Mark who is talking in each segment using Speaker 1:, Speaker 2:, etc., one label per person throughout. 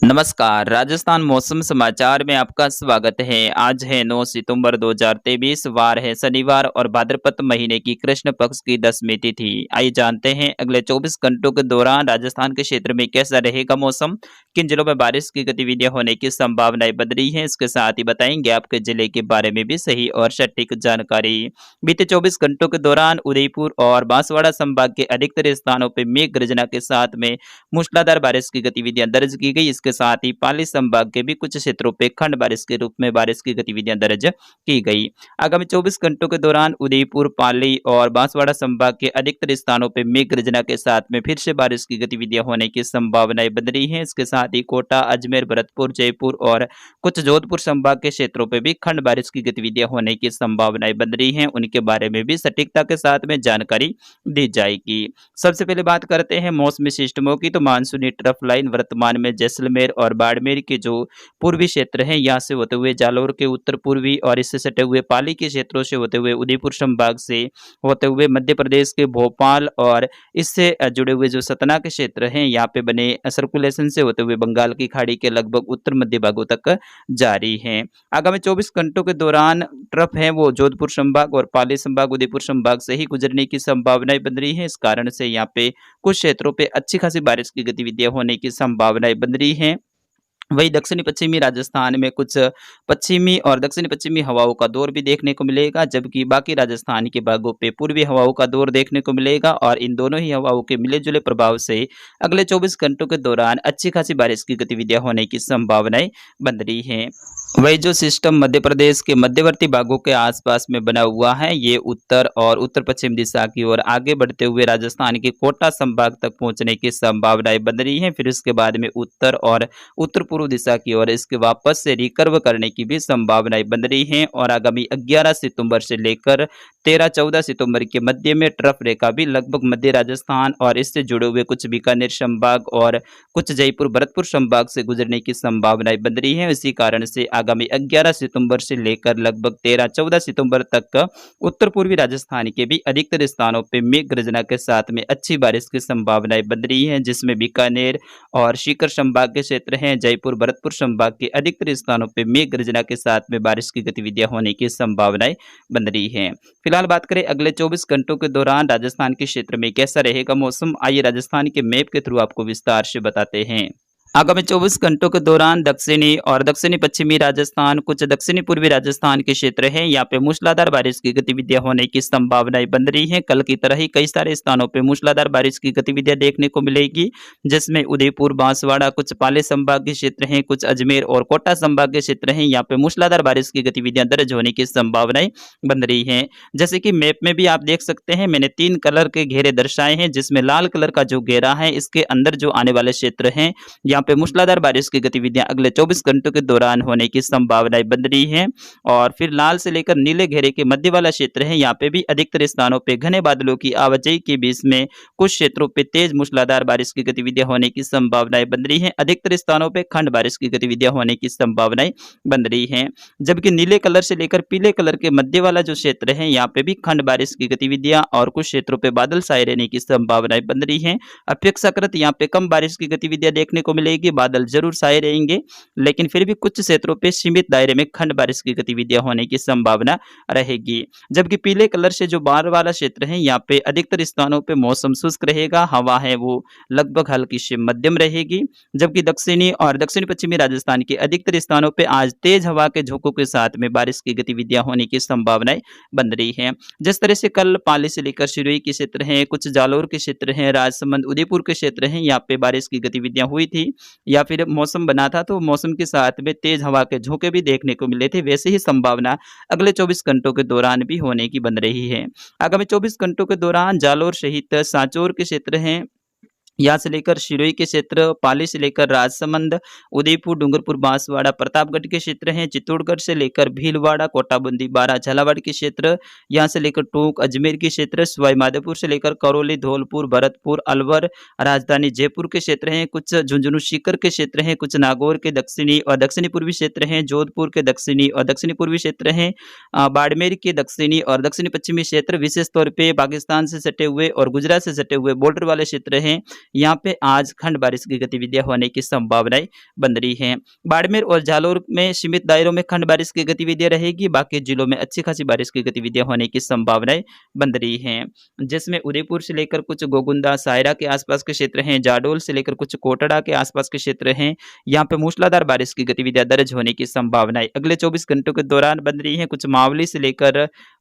Speaker 1: नमस्कार, राजस्थान मौसम समाचार में आपका स्वागत है। आज है 9 सितंबर 2023, वार है शनिवार और भाद्रपद महीने की कृष्ण पक्ष की 10वीं तिथि। आइए जानते हैं अगले 24 घंटों के दौरान राजस्थान के क्षेत्र में कैसा रहेगा मौसम, किन जिलों में बारिश की गतिविधियां होने की संभावनाएं बन रही हैं। इसके साथ ही बताएंगे आपके जिले के बारे में भी सही और सटीक जानकारी। बीते 24 घंटों के दौरान उदयपुर और बांसवाड़ा संभाग के अधिकतर स्थानों पर मेघ गर्जना के साथ में मूसलाधार बारिश की गतिविधियां दर्ज की गई। इसके साथ ही पाली संभाग के भी कुछ क्षेत्रों पे खंड बारिश के रूप में बारिश की गतिविधियां दर्ज की गई। आगामी 24 घंटों के दौरान उदयपुर, पाली और बांसवाड़ा संभाग के अधिकतर स्थानों पे मेघ गर्जना के साथ में फिर से बारिश की गतिविधियां होने की संभावनाएं बन रही हैं। इसके साथ ही कोटा, अजमेर, भरतपुर, जयपुर और कुछ जोधपुर संभाग के क्षेत्रों पे भी खंड बारिश की गतिविधियां होने की संभावनाएं बन रही हैं। उनके बारे में भी सटीकता के साथ में जानकारी दी जाएगी। सबसे पहले बात करते हैं मौसमी सिस्टमों की। तो मानसूनी ट्रफ लाइन वर्तमान में जैसलमेर और बाड़मेर के जो पूर्वी क्षेत्र हैं यहाँ से होते हुए जालौर के उत्तर पूर्वी और इससे सटे हुए पाली के क्षेत्रों से होते हुए उदयपुर संभाग से होते हुए मध्य प्रदेश के भोपाल और इससे जुड़े हुए जो सतना के क्षेत्र हैं यहाँ पे बने सर्कुलेशन से होते हुए बंगाल की खाड़ी के लगभग उत्तर मध्य भागों तक जारी है। आगामी 24 घंटों के दौरान ट्रफ है वो जोधपुर संभाग और पाली संभाग, उदयपुर संभाग से ही गुजरने की संभावनाएं बन रही है। इस कारण से यहाँ पे कुछ क्षेत्रों पे अच्छी खासी बारिश की गतिविधियां होने की संभावनाएं बन रही हैं। वही दक्षिणी पश्चिमी राजस्थान में कुछ पश्चिमी और दक्षिणी पश्चिमी हवाओं का दौर भी देखने को मिलेगा, जबकि बाकी राजस्थान के भागों पे पूर्वी हवाओं का दौर देखने को मिलेगा और इन दोनों ही हवाओं के मिले जुले प्रभाव से अगले 24 घंटों के दौरान अच्छी खासी बारिश की गतिविधियां होने की संभावनाएं बन रही हैं। वही जो सिस्टम मध्य प्रदेश के मध्यवर्ती भागों के आसपास में बना हुआ है, ये उत्तर और उत्तर पश्चिम दिशा की ओर आगे बढ़ते हुए राजस्थान के कोटा संभाग तक पहुंचने की संभावनाएं बन रही हैं। फिर उसके बाद में उत्तर और उत्तर पूर्व दिशा की ओर इसके वापस से रिकर्व करने की भी संभावनाएं बन रही हैं और आगामी 11 सितंबर से लेकर 13-14 सितंबर के मध्य में ट्रफ रेखा भी लगभग मध्य राजस्थान और इससे जुड़े हुए कुछ बीकानेर संभाग और कुछ जयपुर, भरतपुर संभाग से गुजरने की संभावनाएं बन रही हैं। इसी कारण से आगामी 11 सितंबर से लेकर लगभग 13-14 सितंबर तक उत्तर पूर्वी राजस्थान के भी अधिकतर स्थानों पर मेघ गर्जना के साथ में अच्छी बारिश की संभावनाएं बन रही हैं, जिसमें बीकानेर और सीकर संभाग के क्षेत्र हैं, जयपुर, भरतपुर संभाग के अधिकतर स्थानों पर मेघ गर्जना के साथ में बारिश की गतिविधियां होने की संभावनाएं बन रही हैं। फिलहाल बात करें अगले 24 घंटों के दौरान राजस्थान के क्षेत्र में कैसा रहेगा मौसम, आइए राजस्थान के मैप के थ्रू आपको विस्तार से बताते हैं। आगामी 24 घंटों के दौरान दक्षिणी और दक्षिणी पश्चिमी राजस्थान, कुछ दक्षिणी पूर्वी राजस्थान के क्षेत्र हैं, यहाँ पे मूसलाधार बारिश की गतिविधियां होने की संभावनाएं बन रही हैं। कल की तरह ही कई सारे स्थानों पे मूसलाधार बारिश की गतिविधियां देखने को मिलेगी, जिसमें उदयपुर, बांसवाड़ा, कुछ पाली संभाग के क्षेत्र हैं, कुछ अजमेर और कोटा संभाग के क्षेत्र हैं, यहाँ पे मूसलाधार बारिश की गतिविधियां दर्ज होने की संभावनाएं बन रही है। जैसे कि मैप में भी आप देख सकते हैं, मैंने 3 कलर के घेरे दर्शाए हैं, जिसमें लाल कलर का जो घेरा है इसके अंदर जो आने वाले क्षेत्र हैं यहाँ पे मूसलाधार बारिश की गतिविधियां अगले 24 घंटों के दौरान होने की संभावनाएं बन रही हैं। और फिर लाल से लेकर नीले घेरे के मध्य वाला क्षेत्र है, यहाँ पे भी अधिकतर स्थानों पे घने बादलों की आवाजाही के बीच में कुछ क्षेत्रों पे तेज मूसलाधार बारिश की गतिविधियां होने की संभावनाएं बन रही हैं। अधिकतर स्थानों पे खंड बारिश की गतिविधियां होने की संभावनाएं बन रही हैं, जबकि नीले कलर से लेकर पीले कलर के मध्य वाला जो क्षेत्र है यहाँ पे भी खंड बारिश की गतिविधियां और कुछ क्षेत्रों पे बादल छाए रहने की संभावनाएं बन रही है। अपेक्षाकृत यहाँ पे कम बारिश की गतिविधियां देखने को मिलेगी, बादल जरूर छाए रहेंगे, लेकिन फिर भी कुछ क्षेत्रों पे सीमित दायरे में खंड बारिश की गतिविधियां होने की संभावना रहेगी। जबकि पीले कलर से जो बाहर वाला क्षेत्र है यहाँ पे अधिकतर स्थानों पे मौसम शुष्क रहेगा, हवा है वो लगभग हल्की से मध्यम रहेगी। जबकि दक्षिणी और दक्षिण पश्चिमी राजस्थान के अधिकतर स्थानों पे आज तेज हवा के झोंकों के साथ में बारिश की गतिविधियां होने की संभावनाएं बन रही है। जिस तरह से कल पाली से लेकर सिरोही के क्षेत्र हैं, कुछ जालौर के क्षेत्र हैं, राजसमंद, उदयपुर के क्षेत्र हैं, यहाँ पे बारिश की गतिविधियां हुई थी या फिर मौसम बना था, तो मौसम के साथ में तेज हवा के झोंके भी देखने को मिले थे। वैसे ही संभावना अगले 24 घंटों के दौरान भी होने की बन रही है। आगामी 24 घंटों के दौरान जालौर सहित सांचौर के क्षेत्र हैं, यहाँ से लेकर सिरोही के क्षेत्र, पाली से लेकर राजसमंद, उदयपुर, डूंगरपुर, बांसवाड़ा, प्रतापगढ़ के क्षेत्र हैं, चित्तौड़गढ़ से लेकर भीलवाड़ा, कोटाबंदी, बारा, झालावाड़ के क्षेत्र, यहाँ से लेकर टोंक, अजमेर के क्षेत्र, सवाई माधोपुर से लेकर करौली, धौलपुर, भरतपुर, अलवर, राजधानी जयपुर के क्षेत्र हैं, कुछ झुंझुनू, सीकर के क्षेत्र हैं, कुछ नागौर के दक्षिणी और दक्षिणी पूर्वी क्षेत्र हैं, जोधपुर के दक्षिणी और दक्षिणी पूर्वी क्षेत्र हैं, बाड़मेर के दक्षिणी और दक्षिणी पश्चिमी क्षेत्र, विशेष तौर पर पाकिस्तान से सटे हुए और गुजरात से सटे हुए बॉर्डर वाले क्षेत्र हैं, यहाँ पे आज खंड बारिश की गतिविधियां होने की संभावनाएं बन रही हैं। बाड़मेर और जालौर में सीमित दायरों में खंड बारिश की गतिविधियां रहेगी, बाकी जिलों में अच्छी खासी बारिश की गतिविधियां होने की संभावनाएं बन रही हैं, जिसमें उदयपुर से लेकर कुछ गोगुंदा सायरा के आसपास के क्षेत्र हैं, जाडोल से लेकर कुछ कोटड़ा के आसपास के क्षेत्र हैं। यहाँ पे मूसलाधार बारिश की गतिविधियां दर्ज होने की संभावनाएं अगले 24 घंटों के दौरान बन रही हैं। कुछ मावली से लेकर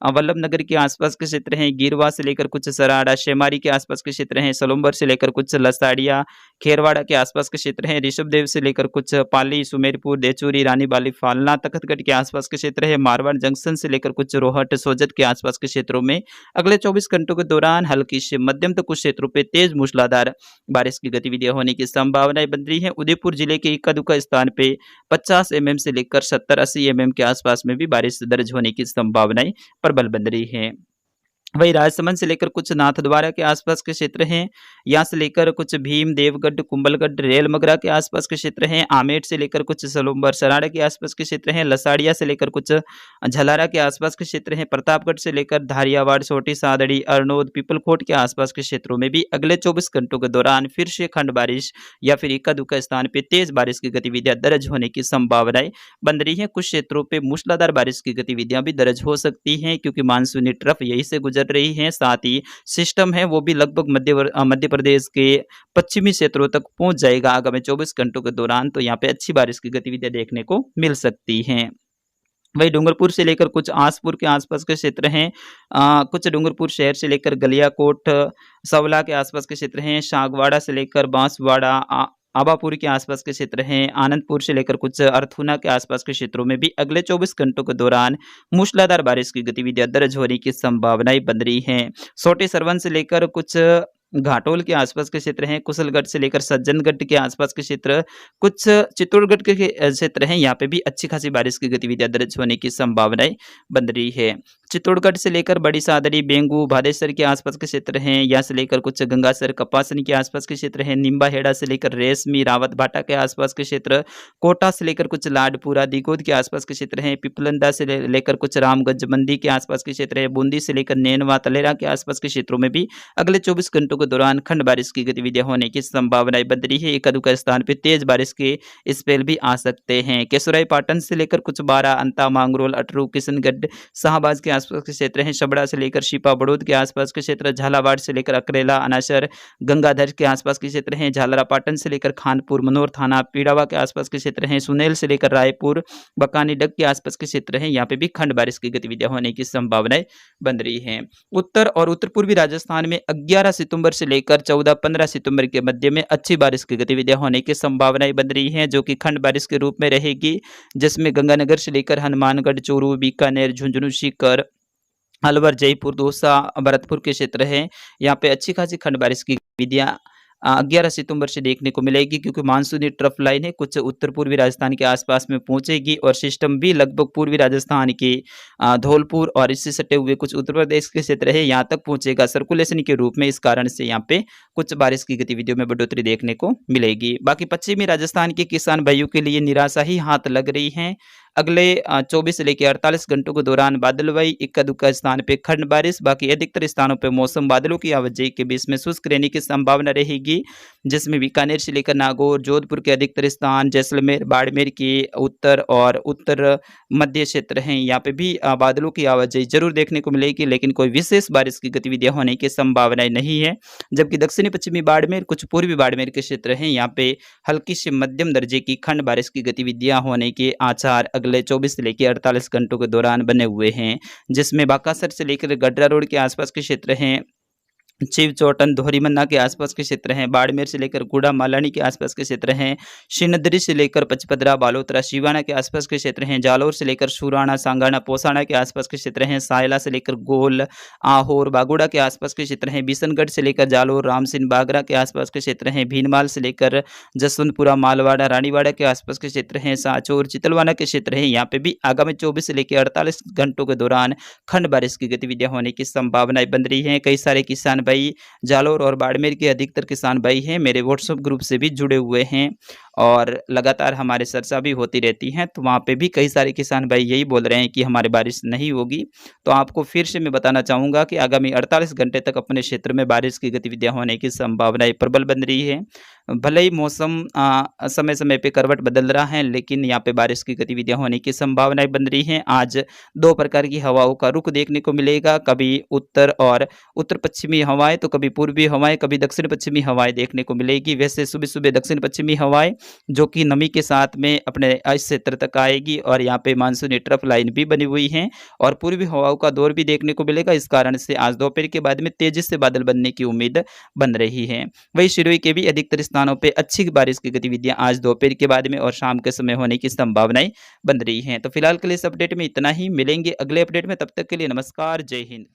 Speaker 1: वल्लभ नगर के आसपास के क्षेत्र हैं, गिरवा से लेकर कुछ सराड़ा शेमारी के आसपास के क्षेत्र हैं, सलुम्बर से लेकर कुछ लसाड़िया खेरवाड़ा के आसपास के क्षेत्र हैं, ऋषभदेव से लेकर कुछ पाली सुमेरपुर देचूरी रानीबाली फालना तखतगढ़ के आसपास के क्षेत्र है, मारवाड़ जंक्शन से लेकर कुछ रोहट सोजत के आसपास के क्षेत्रों में अगले 24 घंटों के दौरान हल्की से मध्यम तक कुछ क्षेत्रों पे तेज मूसलाधार बारिश की गतिविधियां होने की संभावनाएं बन रही है। उदयपुर जिले के इक्का दुक्का स्थान पे 50 mm से लेकर 70-80 mm के आसपास में भी बारिश दर्ज होने की संभावनाएं प्रबल बन रही है। वही राजसमंद से लेकर कुछ नाथद्वारा के आसपास के क्षेत्र हैं, यहाँ से लेकर कुछ भीम देवगढ़ कुंभलगढ़ रेल मगरा के आसपास के क्षेत्र हैं, आमेर से लेकर कुछ सलुम्बर सराड़ा के आसपास के क्षेत्र हैं, लसाड़िया से लेकर कुछ झलारा के आसपास के क्षेत्र हैं, प्रतापगढ़ से लेकर धारियावाड़ छोटी सादड़ी अरनोद पीपलकोट के आसपास के क्षेत्रों में भी अगले 24 घंटों के दौरान फिर से खंड बारिश या फिर इक्का दुक्का स्थान पे तेज बारिश की गतिविधियां दर्ज होने की संभावनाएं बन रही है। कुछ क्षेत्रों पे मूसलाधार बारिश की गतिविधियां भी दर्ज हो सकती हैं, क्योंकि मानसूनी ट्रफ यही से गुजर रही है। साथ ही सिस्टम है वो भी लगभग मध्य प्रदेश के पश्चिमी क्षेत्रों तक पहुंच जाएगा आगामी 24 घंटों के दौरान, तो यहाँ पे अच्छी बारिश की गतिविधियां देखने को मिल सकती हैं। वही डूंगरपुर से लेकर कुछ आसपुर के आसपास के क्षेत्र हैं, कुछ डूंगरपुर शहर से लेकर गलियाकोट सवला के आसपास के क्षेत्र हैं, शागवाड़ा से लेकर बांसवाड़ा आबापुर के आसपास के क्षेत्र हैं, आनंदपुर से लेकर कुछ अर्थुना के आसपास के क्षेत्रों में भी अगले 24 घंटों के दौरान मूसलाधार बारिश की गतिविधियां दर्ज होने की संभावनाएं बन रही हैं। छोटे सरवन से लेकर कुछ घाटोल के आसपास के क्षेत्र हैं, कुशलगढ़ से लेकर सज्जनगढ़ के आसपास के क्षेत्र, कुछ चित्तौड़गढ़ के क्षेत्र हैं, यहाँ पे भी अच्छी खासी बारिश की गतिविधियां दर्ज होने की संभावनाएं बन रही है। चित्तौड़गढ़ से लेकर बड़ी सादड़ी बेंगू भादेसर के आसपास के क्षेत्र हैं, यहाँ से लेकर कुछ गंगासर कपासनी के आसपास के क्षेत्र हैं, निम्बा हेड़ा से लेकर रेशमी रावत भाटा के आसपास के क्षेत्र, कोटा से लेकर कुछ लाडपुरा दिगोद के आसपास के क्षेत्र हैं, पिपलंदा से लेकर कुछ रामगंज मंदी के आसपास के क्षेत्र है, बूंदी से लेकर नैनवा तलेरा के आसपास के क्षेत्रों में भी अगले 24 घंटों के दौरान खंड बारिश की गतिविधियां होने की संभावनाएं बन रही है। एक अधूका स्थान पे तेज बारिश के स्पेल भी आ सकते हैं। केसुराई पाटन से लेकर कुछ बारा अंता मांगरोल अटरू किशनगढ़ शाहबाज के आसपास के क्षेत्र हैं, छबड़ा से लेकर शिपा बड़ौद के आसपास के क्षेत्र, झालावाड़ से लेकर अकरेला अनासर गंगाधर के आसपास के क्षेत्र हैं, झालरा पाटन से लेकर खानपुर मनोर थाना पीड़ावा के आसपास के क्षेत्र हैं, सुनेल से लेकर रायपुर बकानी डग के आसपास के क्षेत्र हैं, यहाँ पे भी खंड बारिश की गतिविधियां होने की संभावनाएं बन रही है। उत्तर और उत्तर पूर्वी राजस्थान में 11 सितंबर से लेकर 14-15 सितंबर के मध्य में अच्छी बारिश की गतिविधियां होने की संभावनाएं बन रही हैं, जो कि खंड बारिश के रूप में रहेगी, जिसमें गंगानगर से लेकर हनुमानगढ़ चूरू बीकानेर झुंझुनू सीकर अलवर जयपुर दौसा भरतपुर के क्षेत्र हैं, यहाँ पे अच्छी खासी खंड बारिश की गतिविधियां 11 सितंबर से देखने को मिलेगी, क्योंकि मानसूनी ट्रफ लाइन है कुछ उत्तर पूर्वी राजस्थान के आसपास में पहुंचेगी और सिस्टम भी लगभग पूर्वी राजस्थान के धौलपुर और इससे सटे हुए कुछ उत्तर प्रदेश के क्षेत्र है यहाँ तक पहुंचेगा सर्कुलेशन के रूप में। इस कारण से यहाँ पे कुछ बारिश की गतिविधियों में बढ़ोतरी देखने को मिलेगी। बाकी पश्चिमी राजस्थान के किसान भाइयों के लिए निराशा ही हाथ लग रही है। अगले 24 से लेकर 48 घंटों के दौरान बादलवाई इक्का दुक्का स्थान पे खंड बारिश, बाकी अधिकतर स्थानों पे मौसम बादलों की आवाजाही के बीच में शुष्क रहने की संभावना रहेगी, जिसमें बीकानेर से लेकर नागौर जोधपुर के अधिकतर स्थान, जैसलमेर बाड़मेर के उत्तर और उत्तर मध्य क्षेत्र हैं, यहाँ पे भी बादलों की आवाजाही जरूर देखने को मिलेगी, लेकिन कोई विशेष बारिश की गतिविधियां होने की संभावनाएं नहीं है। जबकि दक्षिणी पश्चिमी बाड़मेर कुछ पूर्वी बाड़मेर के क्षेत्र हैं, यहाँ पे हल्की से मध्यम दर्जे की खंड बारिश की गतिविधियां होने के आसार अगले 24 से लेकर 48 घंटों के दौरान बने हुए हैं, जिसमें बाकासर से लेकर गडरा रोड के आसपास के क्षेत्र हैं, शिव चौटन धोरीमन्ना के आसपास के क्षेत्र हैं, बाड़मेर से लेकर गुड़ा मालानी के आसपास के क्षेत्र हैं, शिनदरी से लेकर पचपदरा बालोतरा शिवाना के आसपास के क्षेत्र हैं, जालौर से लेकर सुराना सांगाना पोसाना के आसपास के क्षेत्र हैं, सायला से लेकर गोल आहोर बागुड़ा के आसपास के क्षेत्र हैं, बिशनगढ़ से लेकर जालोर रामसिन बागरा के आसपास के क्षेत्र हैं, भीनमाल से लेकर जसवंतपुरा मालवाड़ा रानीवाड़ा के आसपास के क्षेत्र हैं, साचौर चितलवाना के क्षेत्र हैं, यहाँ पे भी आगामी 24 से लेकर 48 घंटों के दौरान खंड बारिश की गतिविधियां होने की संभावनाएं बन रही हैं। कई सारे किसान भाई जालौर और बाड़मेर के अधिकतर किसान भाई हैं मेरे व्हाट्सएप ग्रुप से भी जुड़े हुए हैं और लगातार हमारे चर्चा भी होती रहती हैं, तो वहाँ पे भी कई सारे किसान भाई यही बोल रहे हैं कि हमारी बारिश नहीं होगी। तो आपको फिर से मैं बताना चाहूँगा कि आगामी 48 घंटे तक अपने क्षेत्र में बारिश की गतिविधियाँ होने की संभावनाएँ प्रबल बन रही है। भले ही मौसम समय-समय पे करवट बदल रहा है, लेकिन यहाँ पे बारिश की गतिविधियाँ होने की संभावनाएँ बन रही हैं। आज 2 प्रकार की हवाओं का रुख देखने को मिलेगा, कभी उत्तर और उत्तर-पश्चिमी हवाएँ, तो कभी पूर्वी हवाएँ, कभी दक्षिण-पश्चिमी हवाएँ देखने को मिलेगी। वैसे सुबह-सुबह दक्षिण-पश्चिमी हवाएँ, जो कि नमी के साथ में अपने इस क्षेत्र तक आएगी और यहाँ पे मानसूनी ट्रफ लाइन भी बनी हुई है और पूर्वी हवाओं का दौर भी देखने को मिलेगा। इस कारण से आज दोपहर के बाद में तेज़ी से बादल बनने की उम्मीद बन रही है। वहीं शिरोई के भी अधिकतर स्थानों पे अच्छी बारिश की गतिविधियाँ आज दोपहर के बाद में और शाम के समय होने की संभावनाएँ बन रही हैं। तो फिलहाल के लिए इस अपडेट में इतना ही, मिलेंगे अगले अपडेट में, तब तक के लिए नमस्कार, जय हिंद।